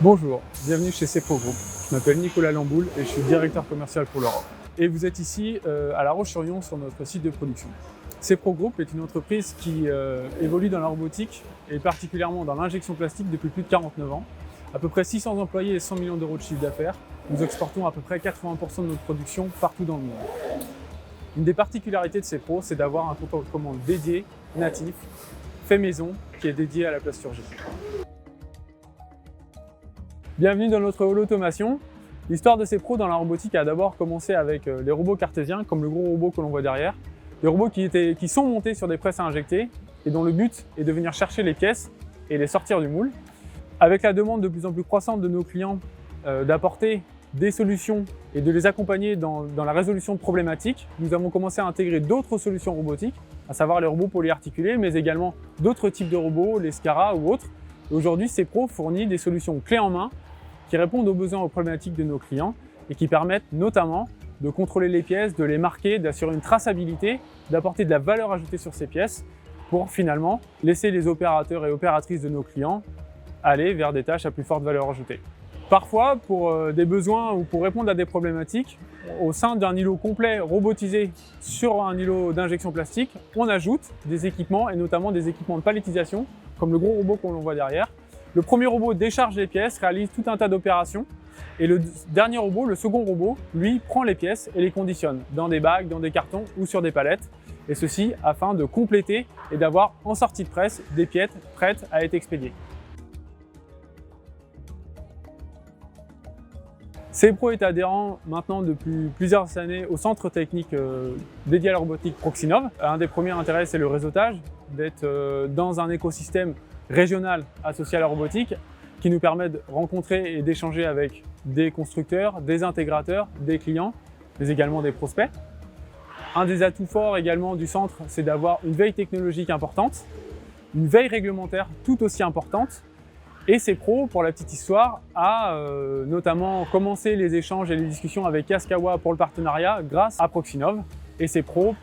Bonjour, bienvenue chez CPRO Group. Je m'appelle Nicolas Lamboul et je suis directeur commercial pour l'Europe. Et vous êtes ici à La Roche-sur-Yon sur notre site de production. CPRO Group est une entreprise qui évolue dans la robotique et particulièrement dans l'injection plastique depuis plus de 49 ans. À peu près 600 employés et 100 millions d'euros de chiffre d'affaires. Nous exportons à peu près 80% de notre production partout dans le monde. Une des particularités de CPRO, c'est d'avoir un comptoir de commande dédié, natif, fait maison, qui est dédié à la plasturgie. Bienvenue dans notre hall automation. L'histoire de CPRO dans la robotique a d'abord commencé avec les robots cartésiens, comme le gros robot que l'on voit derrière. Des robots qui sont montés sur des presses à injecter et dont le but est de venir chercher les pièces et les sortir du moule. Avec la demande de plus en plus croissante de nos clients d'apporter des solutions et de les accompagner dans la résolution de problématiques, nous avons commencé à intégrer d'autres solutions robotiques, à savoir les robots polyarticulés, mais également d'autres types de robots, les SCARA ou autres. Aujourd'hui, CPRO fournit des solutions clés en main qui répondent aux besoins, aux problématiques de nos clients et qui permettent notamment de contrôler les pièces, de les marquer, d'assurer une traçabilité, d'apporter de la valeur ajoutée sur ces pièces pour finalement laisser les opérateurs et opératrices de nos clients aller vers des tâches à plus forte valeur ajoutée. Parfois, pour des besoins ou pour répondre à des problématiques, au sein d'un îlot complet robotisé sur un îlot d'injection plastique, on ajoute des équipements et notamment des équipements de palettisation, comme le gros robot qu'on voit derrière. Le premier robot décharge les pièces, réalise tout un tas d'opérations et le dernier robot, le second robot, lui prend les pièces et les conditionne dans des bacs, dans des cartons ou sur des palettes. Et ceci afin de compléter et d'avoir en sortie de presse des pièces prêtes à être expédiées. CPRO est adhérent maintenant depuis plusieurs années au centre technique dédié à la robotique Proxinov. Un des premiers intérêts, c'est le réseautage, d'être dans un écosystème régional associé à la robotique qui nous permet de rencontrer et d'échanger avec des constructeurs, des intégrateurs, des clients, mais également des prospects. Un des atouts forts également du centre, c'est d'avoir une veille technologique importante, une veille réglementaire tout aussi importante. Et CPRO, pour la petite histoire, a notamment commencé les échanges et les discussions avec Yaskawa pour le partenariat grâce à Proxinov. Et CPRO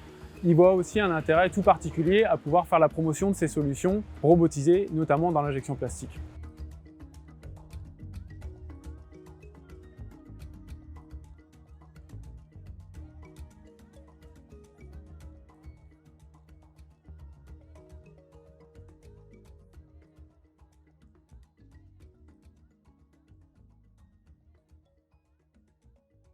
y voit aussi un intérêt tout particulier à pouvoir faire la promotion de ces solutions robotisées, notamment dans l'injection plastique.